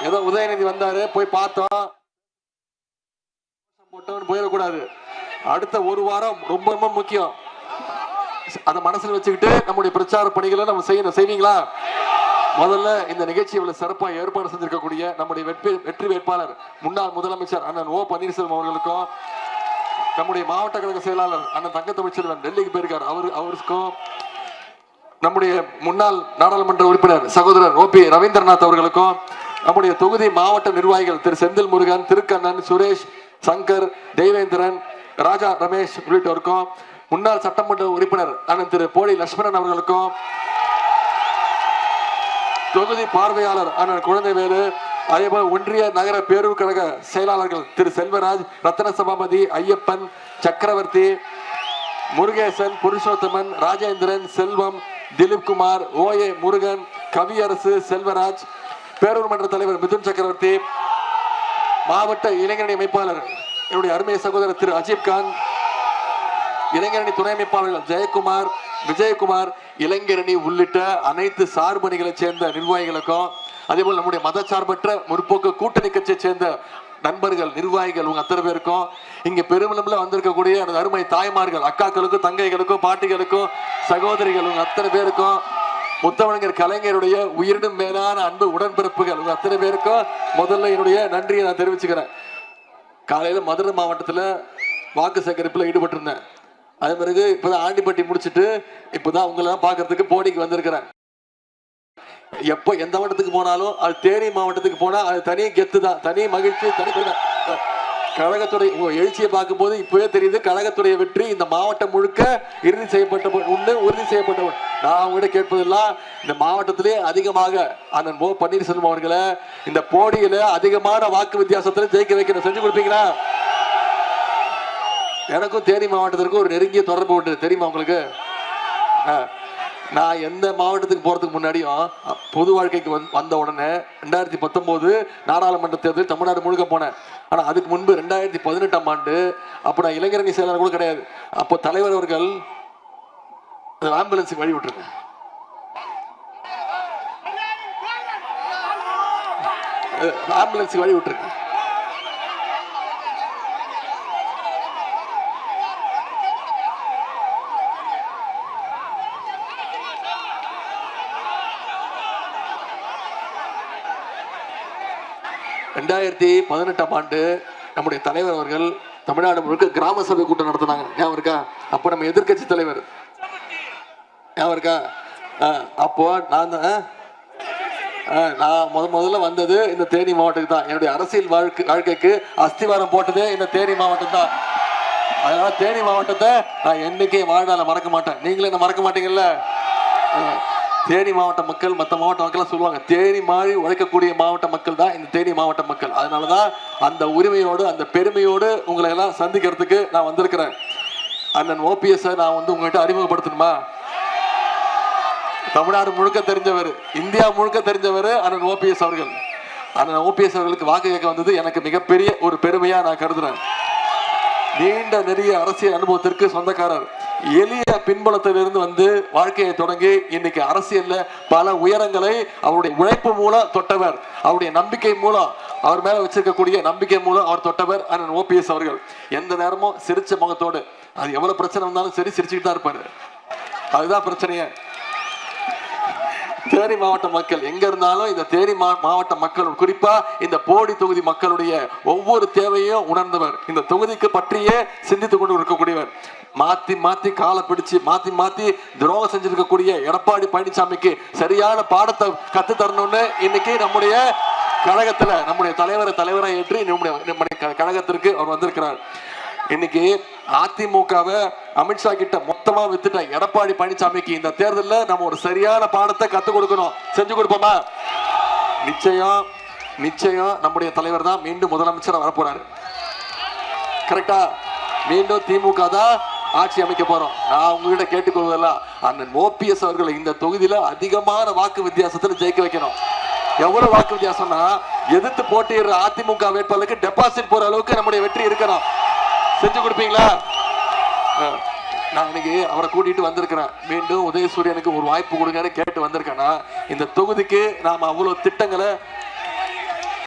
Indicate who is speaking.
Speaker 1: ஏதோ உதயநிதி வந்தாரு போய் பார்த்தோம் போயிடக்கூடாது. அடுத்த ஒரு வாரம் ரொம்ப ரொம்ப முக்கியம். அதை மனசுல வச்சுக்கிட்டு நம்முடைய பிரச்சார பணிகளை நம்ம செய்யணும். செய்வீங்களா? முதல்ல இந்த நிகழ்ச்சி இவ்வளவு சிறப்பாக ஏற்பாடு செஞ்சிருக்கக்கூடிய நம்முடைய வெற்றி வேட்பாளர் முன்னாள் முதலமைச்சர் அண்ணன் ஓ பன்னீர்செல்வம் அவர்களுக்கும், நம்முடைய மாவட்ட கழக செயலாளர் அண்ணன் தங்க தமிழ்ச்செல்வன் டெல்லிக்கு போயிருக்கார் அவருக்கும், நம்முடைய முன்னாள் நாடாளுமன்ற உறுப்பினர் சகோதரர் ஓபி ரவீந்திரநாத் அவர்களுக்கும், நம்முடைய தொகுதி மாவட்ட நிர்வாகிகள் திரு செந்தில் முருகன், திருக்கண்ணன், சுரேஷ், சங்கர், தெய்வேந்திரன், ராஜா ரமேஷ் உள்ளிட்டோருக்கும், முன்னாள் சட்டமன்ற உறுப்பினர் அண்ணன் திரு போடி லட்சுமணன் அவர்களுக்கும், தொகுதி பார்வையாளர் அண்ணன் குழந்தைவேலு, அதேபோல் ஒன்றிய நகர பேரூர் கழக செயலாளர்கள் திரு செல்வராஜ், ரத்ன சபாபதி, ஐயப்பன், சக்கரவர்த்தி, முருகேசன், புருஷோத்தமன், ராஜேந்திரன், செல்வம், திலீப் குமார், ஓஏ முருகன், கவியரசு, செல்வராஜ், பேரூர் மன்ற தலைவர் மிதுன் சக்கரவர்த்தி, மாவட்ட இளைஞரணி அமைப்பாளர் என்னுடைய அருமை சகோதரர் திரு அஜீப் கான், இளைஞரணி துணை அமைப்பாளர்கள் ஜெயக்குமார், விஜயகுமார், இளைஞரணி உள்ளிட்ட அனைத்து சார்பணிகளை சேர்ந்த நிர்வாகிகளுக்கும், அதே போல் நம்முடைய மதச்சார்பற்ற முற்போக்கு கூட்டணி கட்சியை சேர்ந்த நண்பர்கள், நிர்வாகிகள் உங்க அத்தனை பேருக்கும், இங்க பெருமளவுல வந்திருக்கக்கூடிய எனது அருமை தாய்மார்கள், அக்காக்களுக்கும், தங்கைகளுக்கும், பாட்டிகளுக்கும், சகோதரிகள் உங்க அத்தனை பேருக்கும், முத்தமிழர் கலைஞருடைய உயிரினும் மேலான அன்பு உடன்பிறப்புகள் உங்க அத்தனை பேருக்கும் முதல்ல என்னுடைய நன்றியை நான் தெரிவிச்சுக்கிறேன். காலையில மதுரை மாவட்டத்தில் வாக்கு சேகரிப்புல ஈடுபட்டிருந்தேன். அதே பிறகு இப்பதான் ஆண்டிப்பட்டி முடிச்சுட்டு இப்பதான் உங்களெல்லாம் பாக்குறதுக்கு போடிக்கு வந்திருக்கிறேன். எப்போ எந்த மாவட்டத்துக்கு போனாலும் அது தேனி மாவட்டத்துக்கு போனா அது தனி கெத்து தான், தனி மகிழ்ச்சி, தனி கழகத்துறை எழுச்சியை பார்க்கும் போது இப்பவே தெரியுது கழகத்துடைய வெற்றி இந்த மாவட்டம் முழுக்க இறுதி செய்யப்பட்ட ஒன்று, உறுதி செய்யப்பட்ட ஒன்று. நான் அவங்ககிட்ட கேட்பதெல்லாம் இந்த மாவட்டத்திலே அதிகமாக அண்ணன் ஓ பன்னீர்செல்வம் அவர்களை இந்த போடியில அதிகமான வாக்கு வித்தியாசத்துல ஜெயிக்க வைக்கணும். செஞ்சு கொடுப்பீங்களா? எனக்கும் தேனி மாவட்டத்திற்கும் ஒரு நெருங்கிய தொடர்பு உண்டு, தெரியுமா உங்களுக்கு? நான் எந்த மாவட்டத்துக்கு போறதுக்கு முன்னாடியும் பொது வாழ்க்கைக்கு வந்த உடனே 2019 நாடாளுமன்ற தேர்தல் தமிழ்நாடு முழுக்க போனேன். ஆனா அதுக்கு முன்பு 2018ஆம் ஆண்டு அப்ப நான் இளைஞரணி செயலாளர் கூட கிடையாது. அப்போ தலைவர் அவர்கள் ஆம்புலன்ஸுக்கு வழி விட்டுருங்க. ஆம்புலன்ஸுக்கு வழி விட்டுருங்க. ஆண்டு நம்முடைய தலைவர் அவர்கள் தமிழ்நாடு முழுக்க கிராம சபை கூட்டம் நடத்தினாங்க. ஞாபகம் இருக்கா? அப்போ நம்ம எதிர்கட்சி தலைவர் ஞாபகம் இருக்கா? அப்போ நான் முதல்ல வந்தது இந்த தேனி மாவட்டத்துக்கு தான். என்னுடைய அரசியல் வாழ்க்கைக்கு அஸ்திவாரம் போட்டதே இந்த தேனி மாவட்டம் தான். அதனால தேனி மாவட்டத்தை நான் என்னைக்கே வாழ்நாள மறக்க மாட்டேன். நீங்களும் என்ன மறக்க மாட்டீங்கல்ல? தேனி மாவட்ட மக்கள் மற்ற மாவட்ட மக்கள் சொல்லுவாங்க, தேனி மாதிரி உழைக்கக்கூடிய மாவட்ட மக்கள் தான் இந்த தேனி மாவட்ட மக்கள். அதனாலதான் அந்த உரிமையோடு அந்த பெருமையோடு உங்களை எல்லாம் சந்திக்கிறதுக்கு நான் வந்திருக்கிறேன். அண்ணன் ஓபிஎஸ் நான் உங்ககிட்ட அறிமுகப்படுத்தணுமா? தமிழ்நாடு முழுக்க தெரிஞ்சவர், இந்தியா முழுக்க தெரிஞ்சவர் அண்ணன் ஓபிஎஸ் அவர்கள். அண்ணன் ஓபிஎஸ் அவர்களுக்கு வாக்கு கேட்க வந்தது எனக்கு மிகப்பெரிய ஒரு பெருமையா நான் கருதுறேன். நீண்ட நெறிய அரசியல் அனுபவத்திற்கு சொந்தக்காரர், எளிய பின்புலத்திலிருந்து வந்து வாழ்க்கையை தொடங்கி இன்னைக்கு அரசியல்ல பல உயரங்களை அவருடைய உழைப்பு மூலம் தொட்டவர். அவருடைய நம்பிக்கை மூலம், அவர் மேல வச்சிருக்கக்கூடிய நம்பிக்கை மூலம் அவர் தொட்டவர் அண்ணன் ஓபிஎஸ் அவர்கள். எந்த நேரமும் சிரிச்ச முகத்தோடு, அது எவ்வளவு பிரச்சனை வந்தாலும் சரி சிரிச்சுக்கிட்டு தான் இருப்பாரு. அதுதான் பிரச்சனையே. தேனி மாவட்ட மக்கள் எங்க இருந்தாலும் இந்த தேனி மாவட்ட மக்கள், குறிப்பா இந்த போடி தொகுதி மக்களுடைய ஒவ்வொரு தேவையும் உணர்ந்தவர், இந்த தொகுதிக்கு பற்றியே சிந்தித்துக் கொண்டு இருக்கக்கூடியவர். மாத்தி மாத்தி காலை பிடிச்சு மாத்தி மாத்தி துரோகம் செஞ்சிருக்கக்கூடிய எடப்பாடி பழனிசாமிக்கு சரியான பாடத்தை கத்து தரணும்னு இன்னைக்கு நம்முடைய கழகத்துல நம்முடைய தலைவரை ஏற்றி நம்முடைய கழகத்திற்கு அவர் வந்திருக்கிறார். இன்னைக்கு அதிமுகவை அமித்ஷா கிட்ட மொத்தமா வித்துட்ட எடப்பாடி பழனிசாமிக்கு இந்த தேர்தலில் நம்ம ஒரு சரியான பாடத்தை கத்துக் கொடுக்கணும். செஞ்சு கொடுப்போமா? நிச்சயம் நிச்சயம் நம்முடைய தலைவர் தான் மீண்டும் முதலமைச்சர் வரப்போறாரு. கரெக்டா? மீண்டும் திமுக தான் ஆட்சி அமைக்க போறோம். நான் உங்ககிட்ட கேட்டுக்கொள்வதெல்லாம் அண்ணன் ஓபிஎஸ் அவர்களை இந்த தொகுதியில அதிகமான வாக்கு வித்தியாசத்துல ஜெயிக்க வைக்கணும். எவ்வளவு வாக்கு வித்தியாசம்னா எதிர்த்து போட்டியிடுற அதிமுக வேட்பாளருக்கு டெபாசிட் போற அளவுக்கு நம்முடைய வெற்றி இருக்கணும். செஞ்சு கொடுப்பீங்களா? நான் இன்னைக்கு அவரை கூட்டிட்டு வந்திருக்கிறேன். மீண்டும் உதயசூரியனுக்கு ஒரு வாய்ப்பு கொடுங்கன்னு கேட்டு வந்திருக்கேன்னா இந்த தொகுதிக்கு நாம அவ்வளவு திட்டங்களை